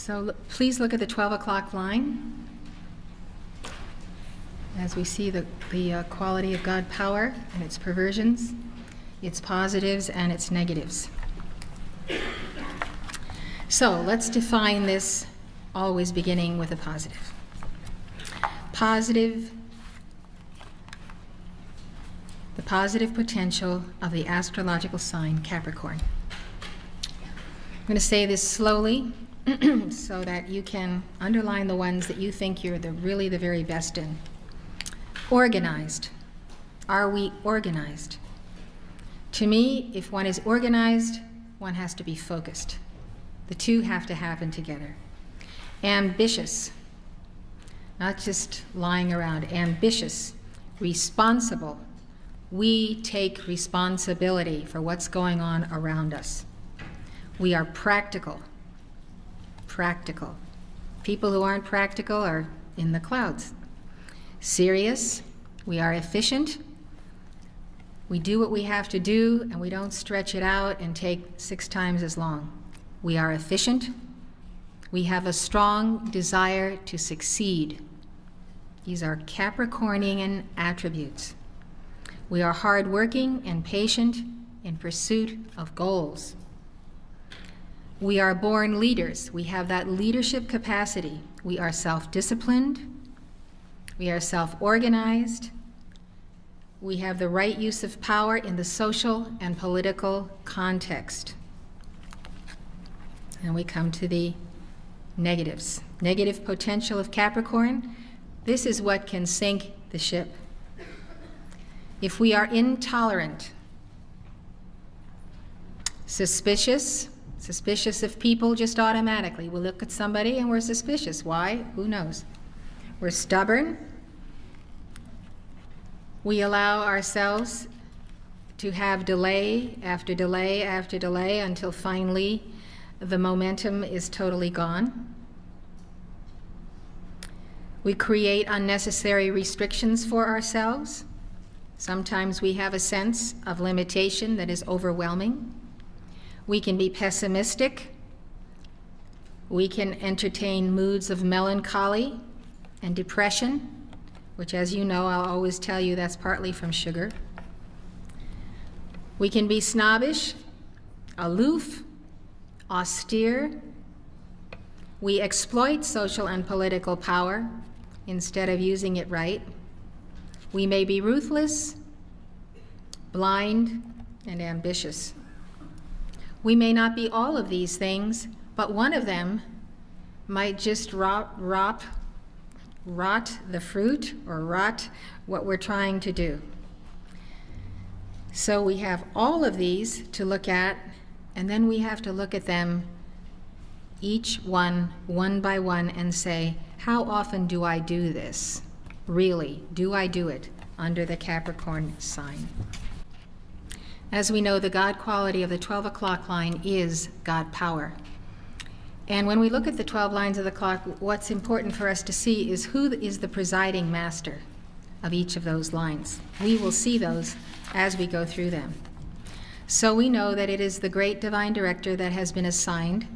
So please look at the 12 o'clock line as we see the quality of God power and its perversions, its positives and its negatives. So let's define this, always beginning with a positive. Positive, the positive potential of the astrological sign Capricorn. I'm going to say this slowly so that you can underline the ones that you think you're really the very best in. Organized. Are we organized? To me, if one is organized, one has to be focused. The two have to happen together. Ambitious. Not just lying around. Ambitious. Responsible. We take responsibility for what's going on around us. We are practical. Practical. People who aren't practical are in the clouds. Serious. We are efficient. We do what we have to do, and we don't stretch it out and take 6 times as long. We are efficient. We have a strong desire to succeed. These are Capricornian attributes. We are hardworking and patient in pursuit of goals. We are born leaders. We have that leadership capacity. We are self-disciplined. We are self-organized. We have the right use of power in the social and political context. And we come to the negatives. Negative potential of Capricorn. This is what can sink the ship. If we are intolerant, suspicious of people just automatically. We'll look at somebody and we're suspicious. Why? Who knows? We're stubborn. We allow ourselves to have delay after delay after delay until finally the momentum is totally gone. We create unnecessary restrictions for ourselves. Sometimes we have a sense of limitation that is overwhelming. We can be pessimistic. We can entertain moods of melancholy and depression, which, as you know, I'll always tell you that's partly from sugar. We can be snobbish, aloof, austere. We exploit social and political power instead of using it right. We may be ruthless, blind, and ambitious. We may not be all of these things, but one of them might just rot the fruit or rot what we're trying to do. So we have all of these to look at, and then we have to look at them each one by one and say, how often do I do this? Really, do I do it under the Capricorn sign? As we know, the God quality of the 12 o'clock line is God power. And when we look at the 12 lines of the clock, what's important for us to see is who is the presiding master of each of those lines. We will see those as we go through them. So we know that it is the great divine director that has been assigned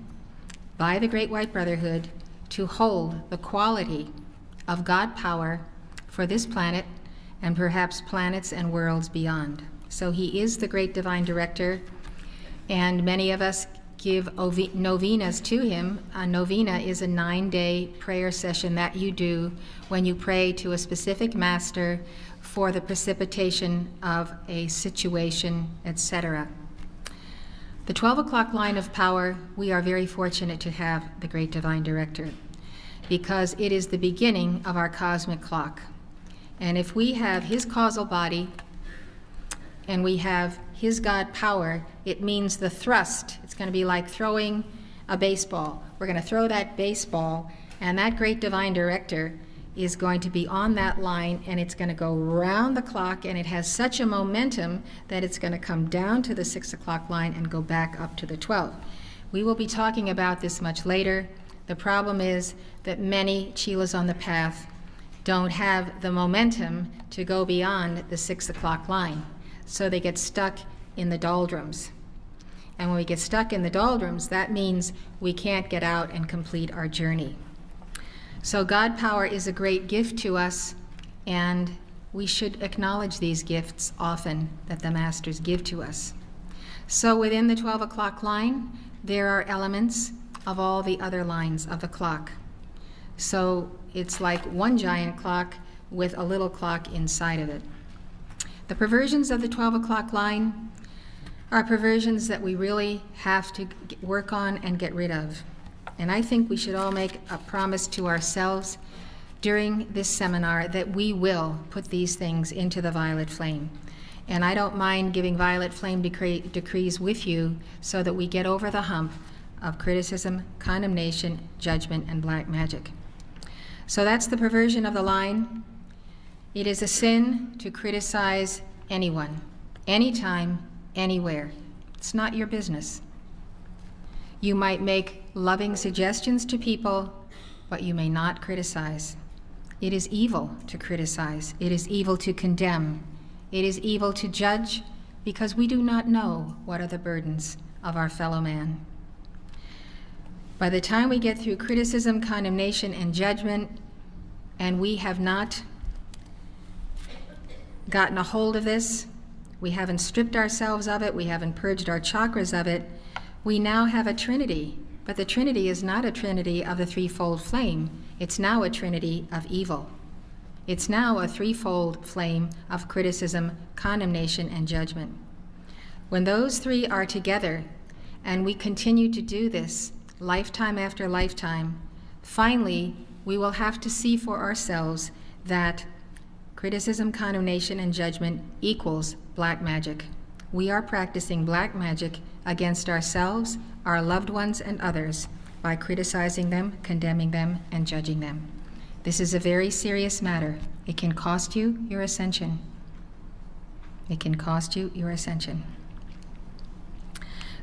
by the Great White Brotherhood to hold the quality of God power for this planet and perhaps planets and worlds beyond. So he is the great divine director, and many of us give novenas to him. A novena is a 9-day prayer session that you do when you pray to a specific master for the precipitation of a situation, etc. The 12 o'clock line of power, we are very fortunate to have the great divine director because it is the beginning of our cosmic clock. And if we have his causal body and we have his God power, it means the thrust. It's going to be like throwing a baseball. We're going to throw that baseball, and that great divine director is going to be on that line, and it's going to go round the clock, and it has such a momentum that it's going to come down to the 6 o'clock line and go back up to the 12. We will be talking about this much later. The problem is that many Chelas on the path don't have the momentum to go beyond the 6 o'clock line. So they get stuck in the doldrums. And when we get stuck in the doldrums, that means we can't get out and complete our journey. So God power is a great gift to us, and we should acknowledge these gifts often that the masters give to us. So within the 12 o'clock line, there are elements of all the other lines of the clock. So it's like one giant clock with a little clock inside of it. The perversions of the 12 o'clock line are perversions that we really have to work on and get rid of. And I think we should all make a promise to ourselves during this seminar that we will put these things into the violet flame. And I don't mind giving violet flame decrees with you so that we get over the hump of criticism, condemnation, judgment, and black magic. So that's the perversion of the line. It is a sin to criticize anyone, anytime, anywhere. It's not your business. You might make loving suggestions to people, but you may not criticize. It is evil to criticize. It is evil to condemn. It is evil to judge, because we do not know what are the burdens of our fellow man. By the time we get through criticism, condemnation, and judgment, and we have not gotten a hold of this, we haven't stripped ourselves of it, we haven't purged our chakras of it, we now have a trinity. But the trinity is not a trinity of the threefold flame. It's now a trinity of evil. It's now a threefold flame of criticism, condemnation, and judgment. When those three are together, and we continue to do this lifetime after lifetime, finally we will have to see for ourselves that criticism, condemnation, and judgment equals black magic. We are practicing black magic against ourselves, our loved ones, and others by criticizing them, condemning them, and judging them. This is a very serious matter. It can cost you your ascension. It can cost you your ascension.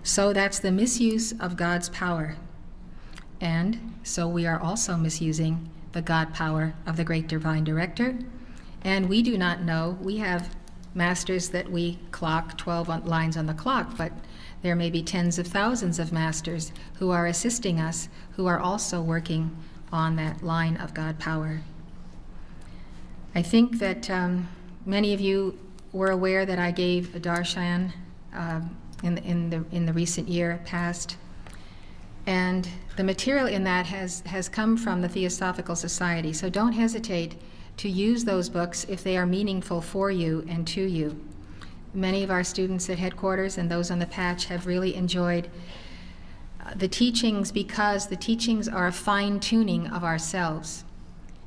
So that's the misuse of God's power. And so we are also misusing the God power of the Great Divine Director. And we do not know. We have masters that we clock 12 lines on the clock, but there may be tens of thousands of masters who are assisting us, who are also working on that line of God power. I think that many of you were aware that I gave a darshan in the recent year past, and the material in that has come from the Theosophical Society. So don't hesitate to use those books if they are meaningful for you and to you. Many of our students at headquarters and those on the patch have really enjoyed the teachings, because the teachings are a fine-tuning of ourselves.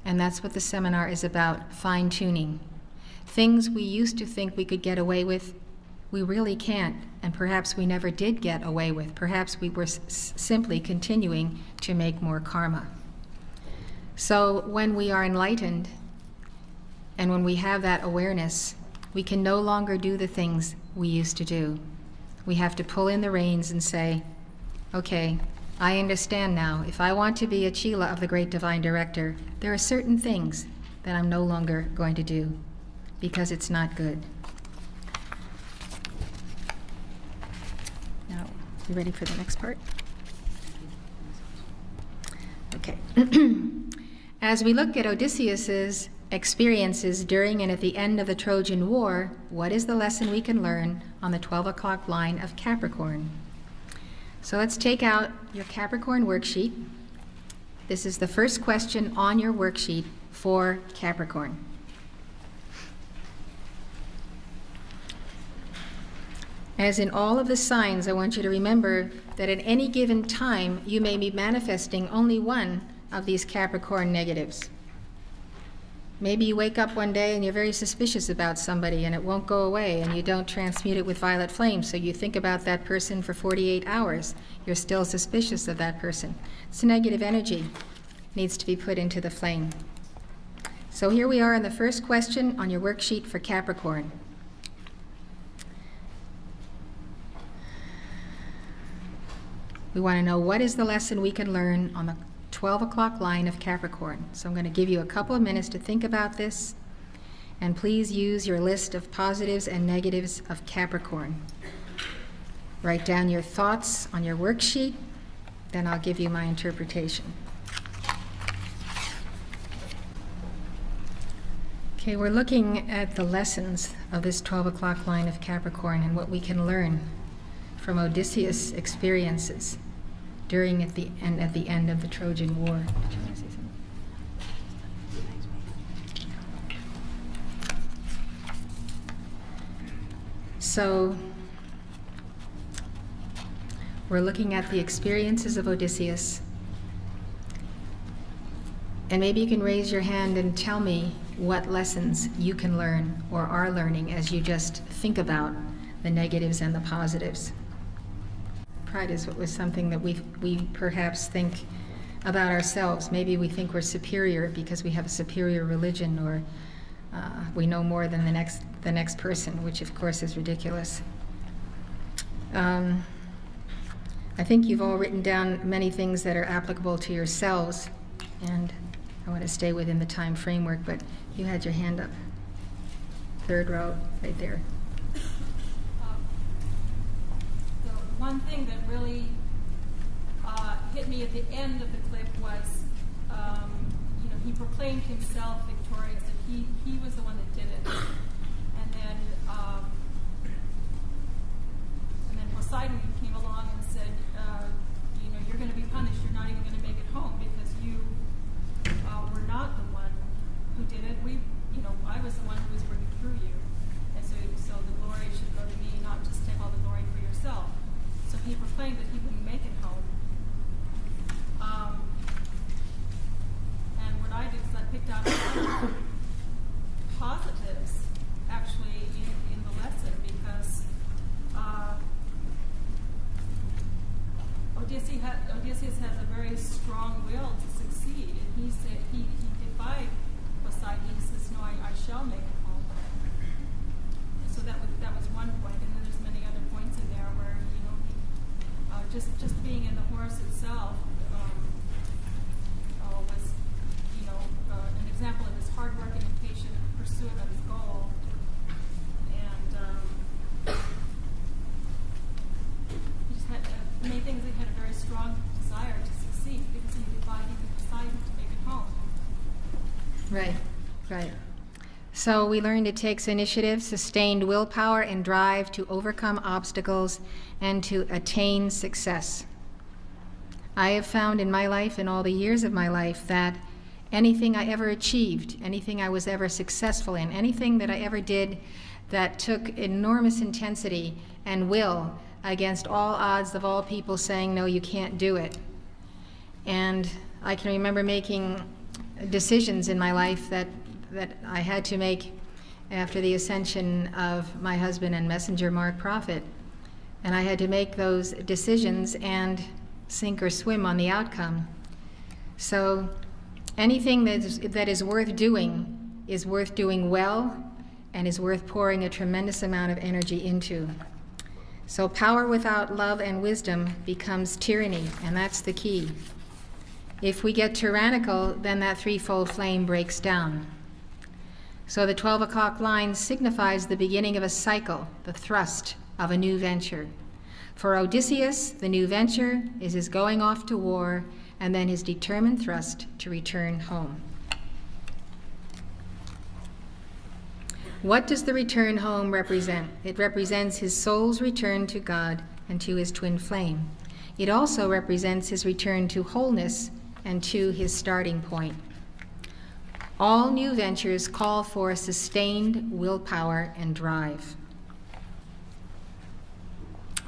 And that's what the seminar is about, fine-tuning. Things we used to think we could get away with, we really can't, and perhaps we never did get away with. Perhaps we were simply continuing to make more karma. So when we are enlightened, and when we have that awareness, we can no longer do the things we used to do. We have to pull in the reins and say, okay, I understand now. If I want to be a Chela of the Great Divine Director, there are certain things that I'm no longer going to do because it's not good. Now, you ready for the next part? Okay. As we look at Odysseus's experiences during and at the end of the Trojan War, what is the lesson we can learn on the 12 o'clock line of Capricorn? So let's take out your Capricorn worksheet. This is the first question on your worksheet for Capricorn. As in all of the signs, I want you to remember that at any given time, you may be manifesting only one of these Capricorn negatives. Maybe you wake up one day and you're very suspicious about somebody and it won't go away, and you don't transmute it with violet flame, so you think about that person for 48 hours. You're still suspicious of that person. It's negative energy. Needs to be put into the flame. So here we are in the first question on your worksheet for Capricorn. We want to know, what is the lesson we can learn on the 12 o'clock line of Capricorn? So I'm going to give you a couple of minutes to think about this, and please use your list of positives and negatives of Capricorn. Write down your thoughts on your worksheet, then I'll give you my interpretation. Okay, we're looking at the lessons of this 12 o'clock line of Capricorn and what we can learn from Odysseus' experiences during at the end of the Trojan War. Did you want to say something? So we're looking at the experiences of Odysseus. And maybe you can raise your hand and tell me what lessons you can learn or are learning as you just think about the negatives and the positives. Pride was something that we perhaps think about ourselves. Maybe we think we're superior because we have a superior religion, or we know more than the next person, which of course is ridiculous. I think you've all written down many things that are applicable to yourselves, and I want to stay within the time framework, but you had your hand up. Third row, right there. The one thing that really hit me at the end of the clip was, he proclaimed himself victorious, and he was the one that did it. And then Poseidon came along and said, you're going to be punished. You're not even going to make it home because you were not the one who did it. I was the one who was working through you, and so the glory should go to me, not just take all the glory for yourself. So he proclaimed that he wouldn't make it home. And what I did is I picked out a lot of positives, actually, in the lesson, because Odysseus has a very strong will to succeed, and he defied Poseidon. He says, "No, I shall make it home." So that was one point, and then there's many other points in there where just being in the horse itself was an example of his hard work and patient pursuit of his goal, and he just had many things. He had a very strong desire to succeed because he defied even Poseidon to make it home. Right. So we learned it takes initiative, sustained willpower, and drive to overcome obstacles and to attain success. I have found in my life, in all the years of my life, that anything I ever achieved, anything I was ever successful in, anything that I ever did that took enormous intensity and will against all odds of all people saying, no, you can't do it. And I can remember making decisions in my life that I had to make after the ascension of my husband and messenger, Mark Prophet. And I had to make those decisions and sink or swim on the outcome. So anything that is worth doing well and is worth pouring a tremendous amount of energy into. So power without love and wisdom becomes tyranny, and that's the key. If we get tyrannical, then that threefold flame breaks down. So the 12 o'clock line signifies the beginning of a cycle, the thrust of a new venture. For Odysseus, the new venture is his going off to war and then his determined thrust to return home. What does the return home represent? It represents his soul's return to God and to his twin flame. It also represents his return to wholeness and to his starting point. All new ventures call for sustained willpower and drive.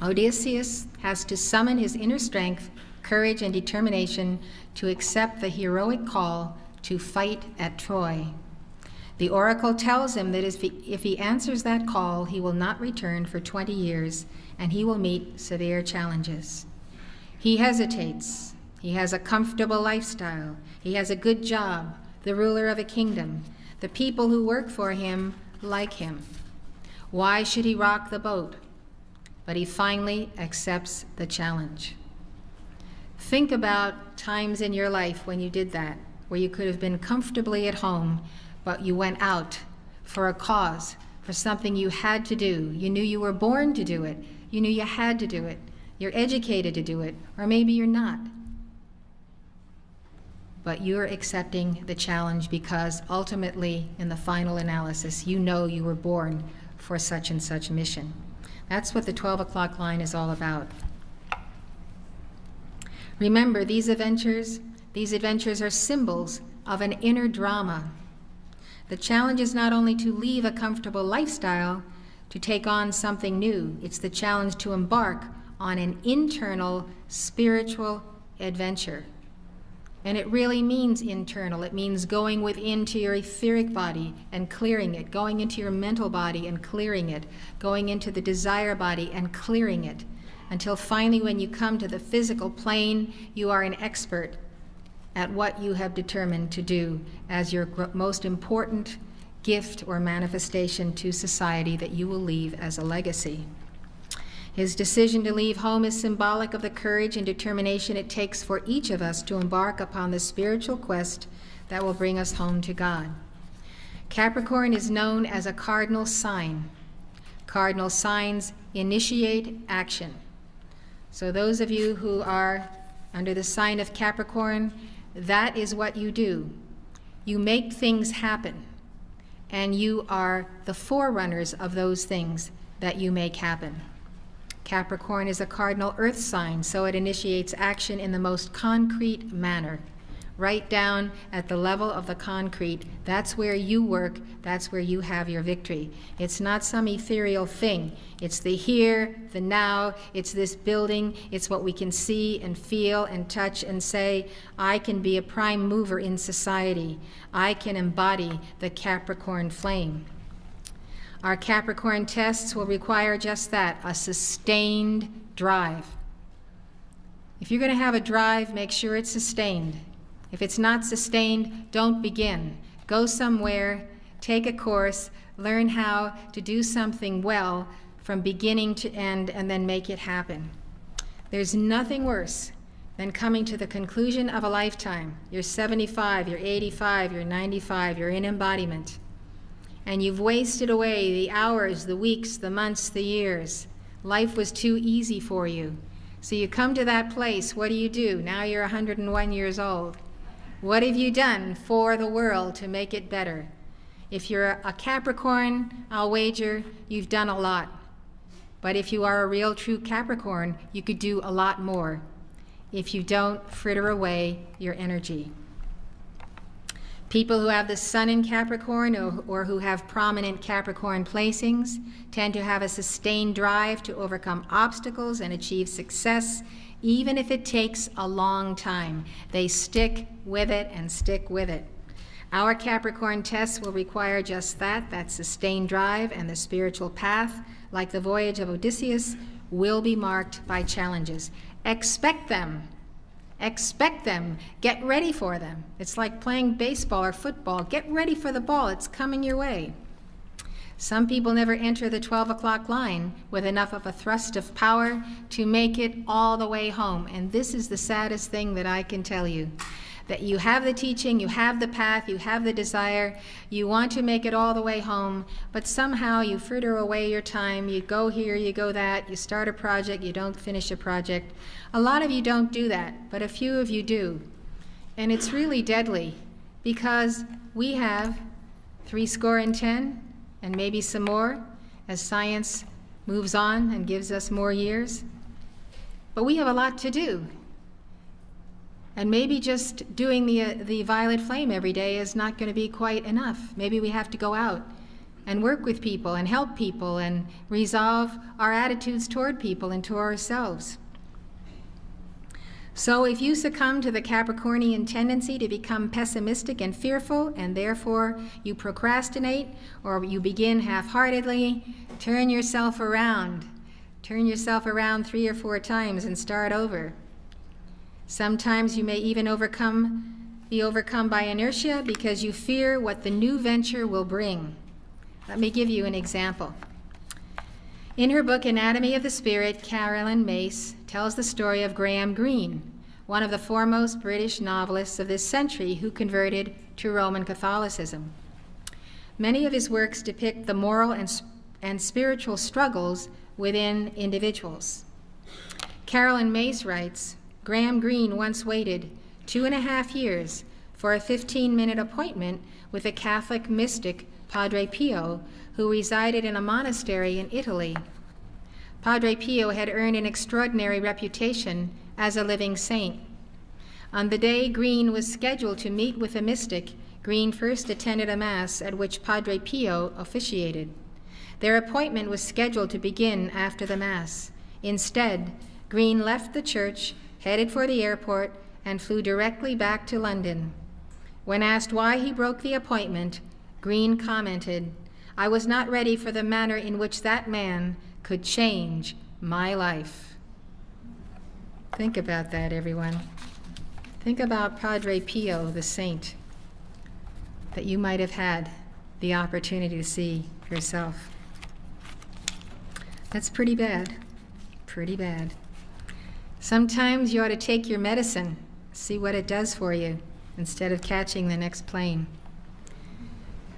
Odysseus has to summon his inner strength, courage, and determination to accept the heroic call to fight at Troy. The oracle tells him that if he answers that call, he will not return for 20 years, and he will meet severe challenges. He hesitates. He has a comfortable lifestyle. He has a good job, the ruler of a kingdom. The people who work for him like him. Why should he rock the boat? But he finally accepts the challenge. Think about times in your life when you did that, where you could have been comfortably at home, but you went out for a cause, for something you had to do. You knew you were born to do it. You knew you had to do it. You're educated to do it, or maybe you're not. But you're accepting the challenge because ultimately, in the final analysis, you know you were born for such and such mission. That's what the 12 o'clock line is all about. Remember, these adventures are symbols of an inner drama. The challenge is not only to leave a comfortable lifestyle to take on something new. It's the challenge to embark on an internal spiritual adventure. And it really means internal. It means going within to your etheric body and clearing it, going into your mental body and clearing it, going into the desire body and clearing it, until finally when you come to the physical plane, you are an expert at what you have determined to do as your most important gift or manifestation to society that you will leave as a legacy. His decision to leave home is symbolic of the courage and determination it takes for each of us to embark upon the spiritual quest that will bring us home to God. Capricorn is known as a cardinal sign. Cardinal signs initiate action. So those of you who are under the sign of Capricorn, that is what you do. You make things happen, and you are the forerunners of those things that you make happen. Capricorn is a cardinal earth sign, so it initiates action in the most concrete manner. Right down at the level of the concrete, that's where you work, that's where you have your victory. It's not some ethereal thing. It's the here, the now, it's this building, it's what we can see and feel and touch and say, I can be a prime mover in society. I can embody the Capricorn flame. Our Capricorn tests will require just that, a sustained drive. If you're going to have a drive, make sure it's sustained. If it's not sustained, don't begin. Go somewhere, take a course, learn how to do something well from beginning to end, and then make it happen. There's nothing worse than coming to the conclusion of a lifetime. You're 75, you're 85, you're 95, you're in embodiment. And you've wasted away the hours, the weeks, the months, the years. Life was too easy for you. So you come to that place, what do? Now you're 101 years old. What have you done for the world to make it better? If you're a Capricorn, I'll wager you've done a lot. But if you are a real true Capricorn, you could do a lot more. If you don't, fritter away your energy. People who have the sun in Capricorn or who have prominent Capricorn placings tend to have a sustained drive to overcome obstacles and achieve success, even if it takes a long time. They stick with it and stick with it. Our Capricorn tests will require just that sustained drive, and the spiritual path, like the voyage of Odysseus, will be marked by challenges. Expect them. Expect them. Get ready for them. It's like playing baseball or football. Get ready for the ball. It's coming your way. Some people never enter the 12 o'clock line with enough of a thrust of power to make it all the way home. And this is the saddest thing that I can tell you. That you have the teaching, you have the path, you have the desire, you want to make it all the way home, but somehow you fritter away your time, you go here, you go that, you start a project, you don't finish a project. A lot of you don't do that, but a few of you do. And it's really deadly, because we have 70 and maybe some more as science moves on and gives us more years. But we have a lot to do. And maybe just doing the violet flame every day is not going to be quite enough. Maybe we have to go out and work with people and help people and resolve our attitudes toward people and to ourselves. So if you succumb to the Capricornian tendency to become pessimistic and fearful, and therefore you procrastinate or you begin half-heartedly, turn yourself around. Turn yourself around 3 or 4 times and start over. Sometimes you may even be overcome by inertia because you fear what the new venture will bring. Let me give you an example. In her book, Anatomy of the Spirit, Caroline Myss tells the story of Graham Greene, one of the foremost British novelists of this century who converted to Roman Catholicism. Many of his works depict the moral and spiritual struggles within individuals. Carolyn Mace writes, Graham Greene once waited 2.5 years for a 15-minute appointment with a Catholic mystic, Padre Pio, who resided in a monastery in Italy. Padre Pio had earned an extraordinary reputation as a living saint. On the day Greene was scheduled to meet with the mystic, Greene first attended a mass at which Padre Pio officiated. Their appointment was scheduled to begin after the mass. Instead, Greene left the church, headed for the airport, and flew directly back to London. When asked why he broke the appointment, Greene commented, "I was not ready for the manner in which that man could change my life." Think about that, everyone. Think about Padre Pio, the saint, that you might have had the opportunity to see yourself. That's pretty bad, pretty bad. Sometimes you ought to take your medicine, see what it does for you, instead of catching the next plane.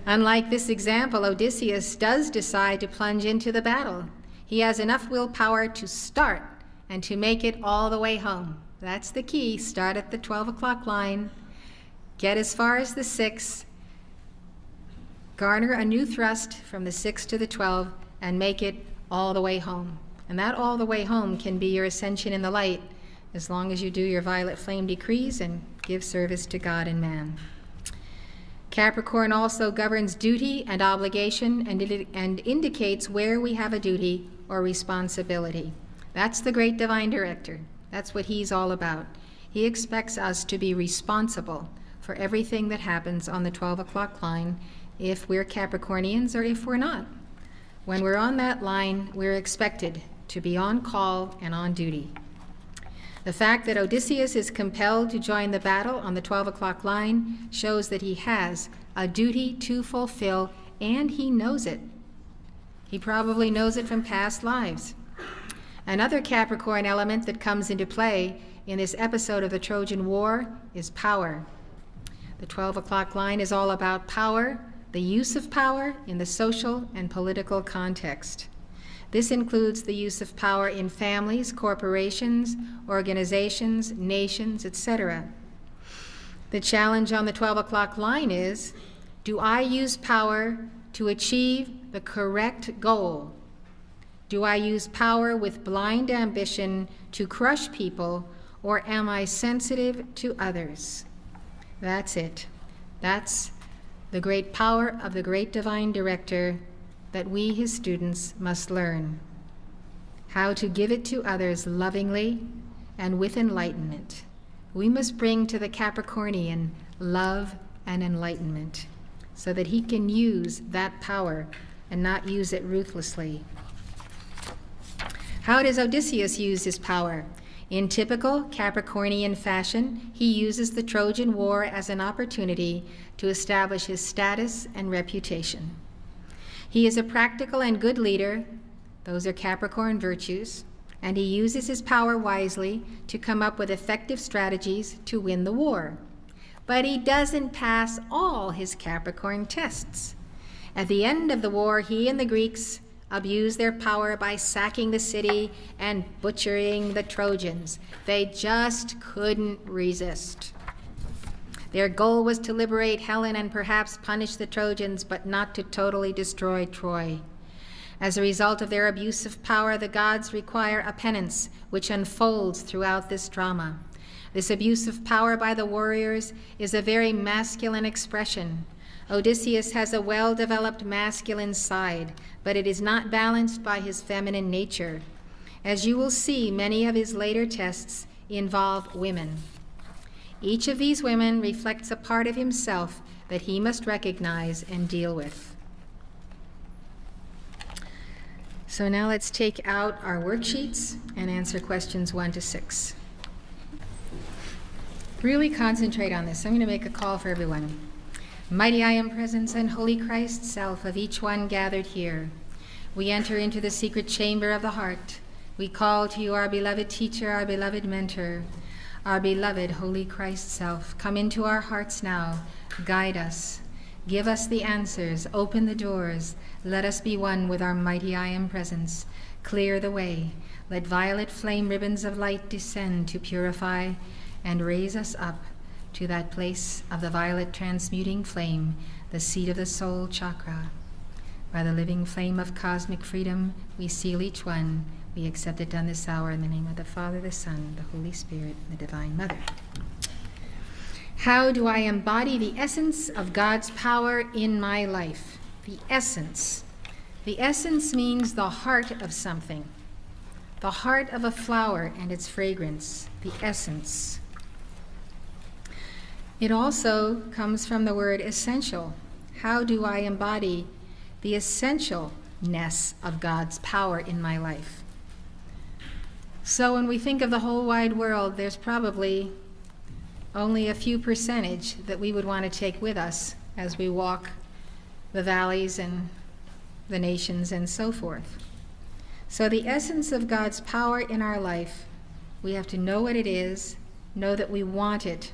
Unlike this example, Odysseus does decide to plunge into the battle. He has enough willpower to start and to make it all the way home. That's the key. Start at the 12 o'clock line, get as far as the 6, garner a new thrust from the 6 to the 12, and make it all the way home. And that all the way home can be your ascension in the light, as long as you do your violet flame decrees and give service to God and man. Capricorn also governs duty and obligation and indicates where we have a duty or responsibility. That's the great divine director. That's what he's all about. He expects us to be responsible for everything that happens on the 12 o'clock line, if we're Capricornians or if we're not. When we're on that line, we're expected to be on call and on duty. The fact that Odysseus is compelled to join the battle on the 12 o'clock line shows that he has a duty to fulfill, and he knows it. He probably knows it from past lives. Another Capricorn element that comes into play in this episode of the Trojan War is power. The 12 o'clock line is all about power, the use of power in the social and political context. This includes the use of power in families, corporations, organizations, nations, etc. The challenge on the 12 o'clock line is, do I use power to achieve the correct goal? Do I use power with blind ambition to crush people, or am I sensitive to others? That's it. That's the great power of the great divine director that we, his students, must learn. How to give it to others lovingly and with enlightenment. We must bring to the Capricornian love and enlightenment so that he can use that power and not use it ruthlessly. How does Odysseus use his power? In typical Capricornian fashion, he uses the Trojan War as an opportunity to establish his status and reputation. He is a practical and good leader, those are Capricorn virtues, and he uses his power wisely to come up with effective strategies to win the war. But he doesn't pass all his Capricorn tests. At the end of the war, he and the Greeks abused their power by sacking the city and butchering the Trojans. They just couldn't resist. Their goal was to liberate Helen and perhaps punish the Trojans, but not to totally destroy Troy. As a result of their abuse of power, the gods require a penance, which unfolds throughout this drama. This abuse of power by the warriors is a very masculine expression. Odysseus has a well-developed masculine side, but it is not balanced by his feminine nature. As you will see, many of his later tests involve women. Each of these women reflects a part of himself that he must recognize and deal with. So now let's take out our worksheets and answer questions 1 to 6. Really concentrate on this. I'm going to make a call for everyone. Mighty I am presence and holy Christ self of each one gathered here. We enter into the secret chamber of the heart. We call to you our beloved teacher, our beloved mentor, our beloved holy Christ self. Come into our hearts now. Guide us. Give us the answers, open the doors. Let us be one with our mighty I Am presence. Clear the way. Let violet flame ribbons of light descend to purify and raise us up to that place of the violet transmuting flame, the seat of the soul chakra. By the living flame of cosmic freedom, we seal each one. We accept it done this hour in the name of the Father, the Son, the Holy Spirit, and the Divine Mother. How do I embody the essence of God's power in my life? The essence. The essence means the heart of something. The heart of a flower and its fragrance. The essence. It also comes from the word essential. How do I embody the essentialness of God's power in my life? So when we think of the whole wide world, there's probably only a few percentage that we would want to take with us as we walk the valleys and the nations and so forth. So the essence of God's power in our life, we have to know what it is, know that we want it.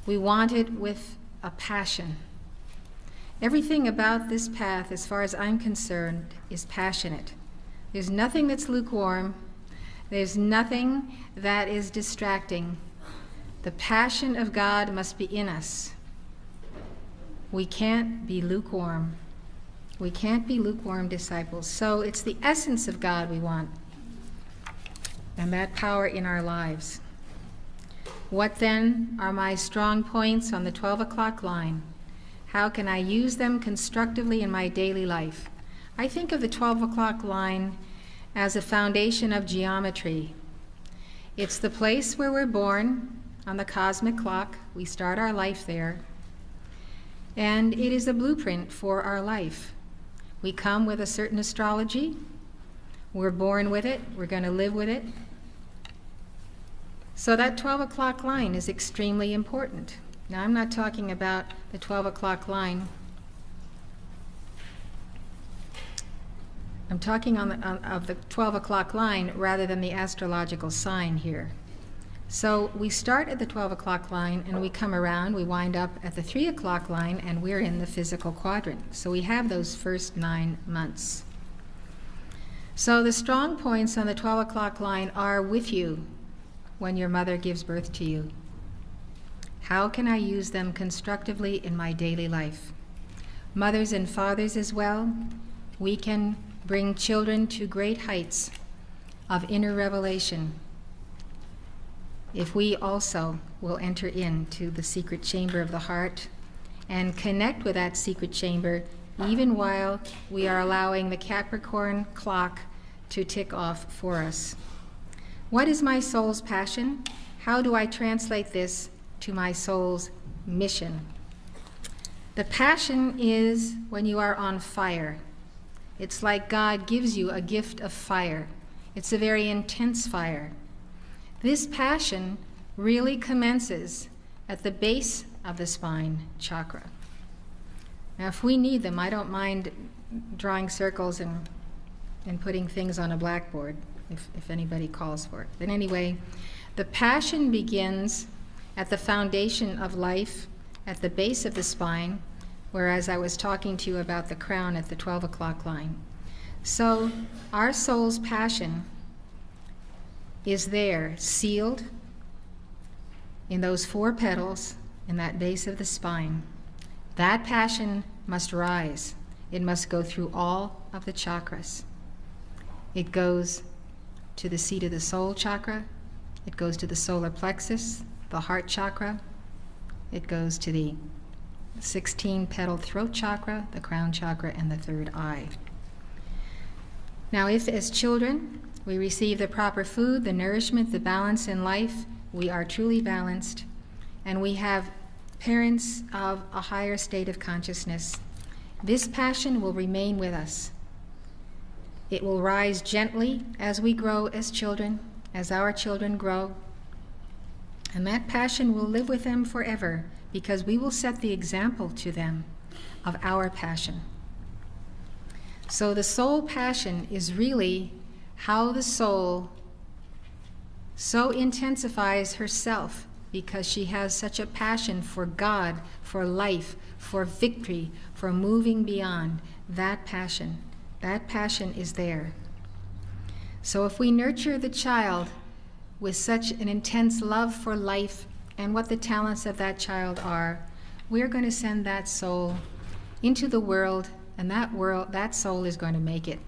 We want it with a passion. Everything about this path, as far as I'm concerned, is passionate. There's nothing that's lukewarm. There's nothing that is distracting. The passion of God must be in us. We can't be lukewarm. We can't be lukewarm disciples. So it's the essence of God we want, and that power in our lives. What then are my strong points on the 12 o'clock line? How can I use them constructively in my daily life? I think of the 12 o'clock line as a foundation of geometry. It's the place where we're born on the cosmic clock. We start our life there. And it is a blueprint for our life. We come with a certain astrology. We're born with it. We're going to live with it. So that 12 o'clock line is extremely important. Now, I'm not talking about the 12 o'clock line. I'm talking of the 12 o'clock line rather than the astrological sign here. So we start at the 12 o'clock line and we come around, we wind up at the 3 o'clock line, and we're in the physical quadrant. So we have those first 9 months. So the strong points on the 12 o'clock line are with you when your mother gives birth to you. How can I use them constructively in my daily life? Mothers and fathers as well, we can bring children to great heights of inner revelation if we also will enter into the secret chamber of the heart and connect with that secret chamber even while we are allowing the Capricorn clock to tick off for us. What is my soul's passion? How do I translate this to my soul's mission? The passion is when you are on fire. It's like God gives you a gift of fire. It's a very intense fire. This passion really commences at the base of the spine chakra. Now, if we need them, I don't mind drawing circles and putting things on a blackboard if anybody calls for it. But anyway, the passion begins at the foundation of life, at the base of the spine, whereas I was talking to you about the crown at the 12 o'clock line. So our soul's passion is there, sealed in those 4 petals in that base of the spine. That passion must rise. It must go through all of the chakras. It goes to the seat of the soul chakra. It goes to the solar plexus, the heart chakra. It goes to the 16-petal throat chakra, the crown chakra, and the third eye. Now, if as children we receive the proper food, the nourishment, the balance in life, we are truly balanced, and we have parents of a higher state of consciousness, this passion will remain with us. It will rise gently as we grow as children, as our children grow, and that passion will live with them forever because we will set the example to them of our passion. So the soul passion is really how the soul so intensifies herself because she has such a passion for God, for life, for victory, for moving beyond. That passion is there. So if we nurture the child with such an intense love for life and what the talents of that child are, we're going to send that soul into the world, and that soul is going to make it.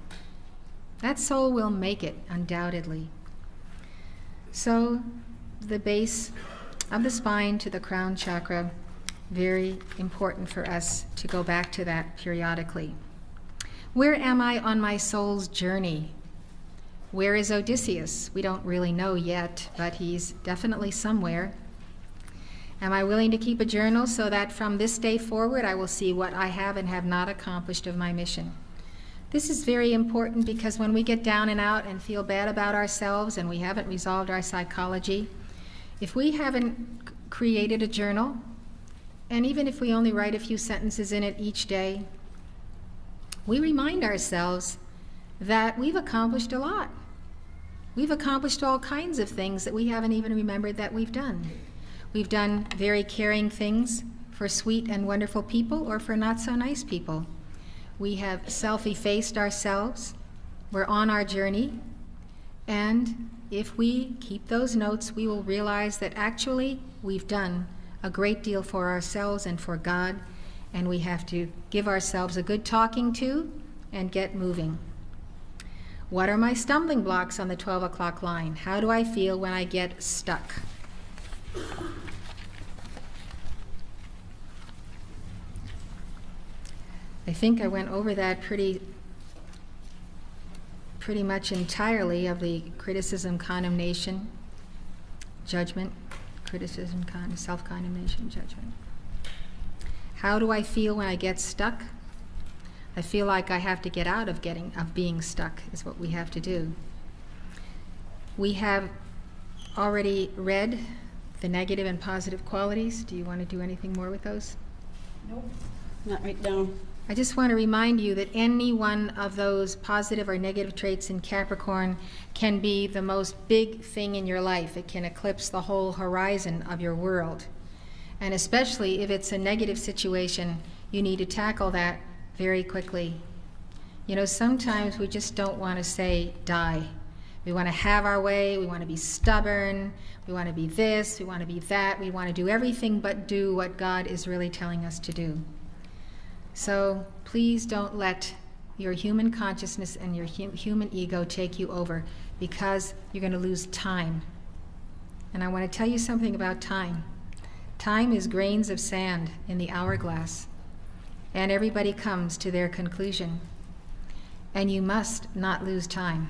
That soul will make it, undoubtedly. So the base of the spine to the crown chakra, very important for us to go back to that periodically. Where am I on my soul's journey? Where is Odysseus? We don't really know yet, but he's definitely somewhere. Am I willing to keep a journal so that from this day forward I will see what I have and have not accomplished of my mission? This is very important because when we get down and out and feel bad about ourselves and we haven't resolved our psychology, if we haven't created a journal, and even if we only write a few sentences in it each day, we remind ourselves that we've accomplished a lot. We've accomplished all kinds of things that we haven't even remembered that we've done. We've done very caring things for sweet and wonderful people or for not so nice people. We have self-effaced ourselves. We're on our journey. And if we keep those notes, we will realize that actually we've done a great deal for ourselves and for God, and we have to give ourselves a good talking to and get moving. What are my stumbling blocks on the 12 o'clock line? How do I feel when I get stuck? I think I went over that pretty much entirely of the criticism, condemnation, judgment, criticism, self-condemnation, judgment. How do I feel when I get stuck? I feel like I have to get out of being stuck is what we have to do. We have already read the negative and positive qualities. Do you want to do anything more with those? Nope, not right now. I just want to remind you that any one of those positive or negative traits in Capricorn can be the most big thing in your life. It can eclipse the whole horizon of your world. And especially if it's a negative situation, you need to tackle that very quickly. You know, sometimes we just don't want to say die. We want to have our way, we want to be stubborn, we want to be this, we want to be that, we want to do everything but do what God is really telling us to do. So please don't let your human consciousness and your human ego take you over, because you're going to lose time. And I want to tell you something about time. Time is grains of sand in the hourglass, and everybody comes to their conclusion. And you must not lose time.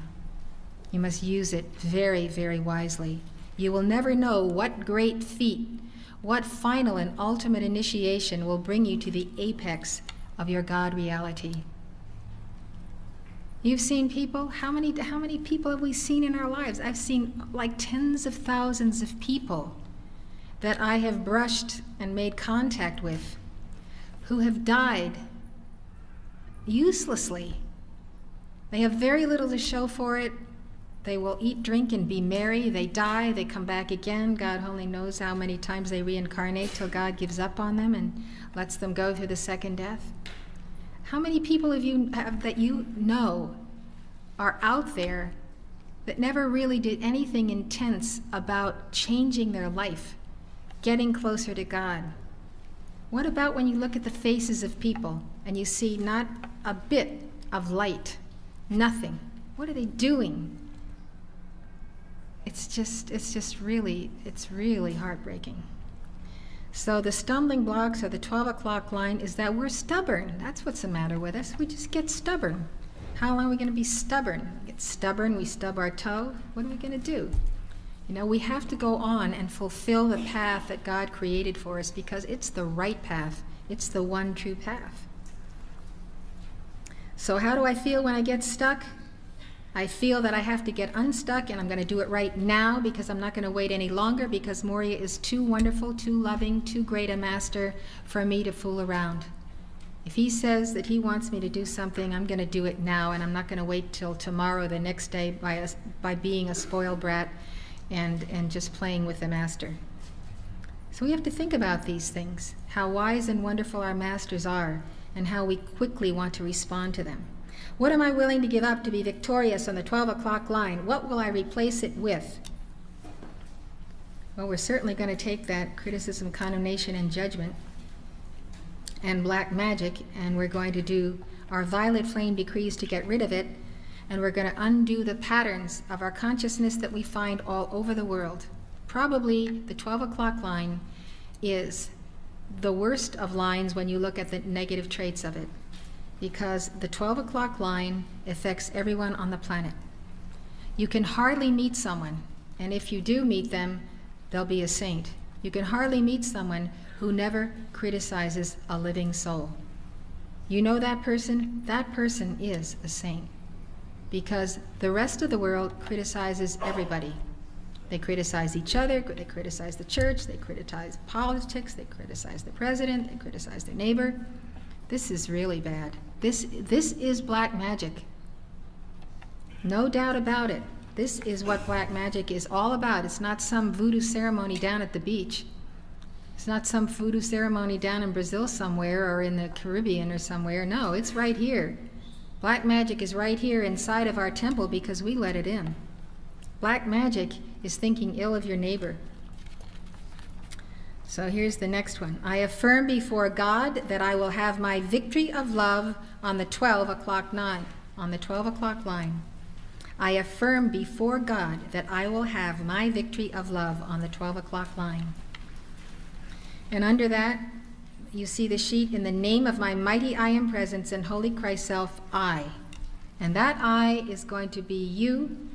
You must use it very, very wisely. You will never know what great feat, what final and ultimate initiation will bring you to the apex of your God reality. You've seen people? How many people have we seen in our lives? I've seen like tens of thousands of people that I have brushed and made contact with who have died uselessly. They have very little to show for it. They will eat, drink, and be merry. They die, they come back again. God only knows how many times they reincarnate till God gives up on them and lets them go through the second death. How many people that you know are out there that never really did anything intense about changing their life, getting closer to God? What about when you look at the faces of people and you see not a bit of light, nothing? What are they doing? It's really heartbreaking. So the stumbling blocks or the 12 o'clock line is that we're stubborn. That's what's the matter with us. We just get stubborn. How long are we going to be stubborn? We get stubborn, we stub our toe. What are we going to do? You know, we have to go on and fulfill the path that God created for us, because it's the right path. It's the one true path. So how do I feel when I get stuck? I feel that I have to get unstuck, and I'm going to do it right now, because I'm not going to wait any longer, because Moria is too wonderful, too loving, too great a master for me to fool around. If he says that he wants me to do something, I'm going to do it now, and I'm not going to wait till tomorrow, the next day, by being a spoiled brat and just playing with the master. So we have to think about these things, how wise and wonderful our masters are, and how we quickly want to respond to them. What am I willing to give up to be victorious on the 12 o'clock line? What will I replace it with? Well, we're certainly going to take that criticism, condemnation, and judgment and black magic, and we're going to do our violet flame decrees to get rid of it, and we're going to undo the patterns of our consciousness that we find all over the world. Probably the 12 o'clock line is the worst of lines when you look at the negative traits of it, because the 12 o'clock line affects everyone on the planet. You can hardly meet someone, and if you do meet them, they'll be a saint. You can hardly meet someone who never criticizes a living soul. You know that person? That person is a saint, because the rest of the world criticizes everybody. They criticize each other, they criticize the church, they criticize politics, they criticize the president, they criticize their neighbor. This is really bad. This is black magic. No doubt about it. This is what black magic is all about. It's not some voodoo ceremony down at the beach. It's not some voodoo ceremony down in Brazil somewhere or in the Caribbean or somewhere. No, it's right here. Black magic is right here inside of our temple because we let it in. Black magic is thinking ill of your neighbor. So here's the next one. I affirm before God that I will have my victory of love on the 12 o'clock line. On the 12 o'clock line. I affirm before God that I will have my victory of love on the 12 o'clock line. And under that, you see the sheet, in the name of my mighty I am presence and holy Christ self, I. And that I is going to be you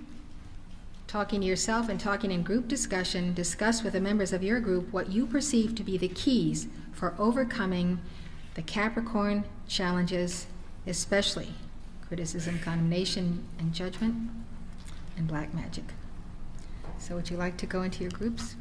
talking to yourself and talking in group discussion. Discuss with the members of your group what you perceive to be the keys for overcoming the Capricorn challenges, especially criticism, condemnation, and judgment, and black magic. So would you like to go into your groups?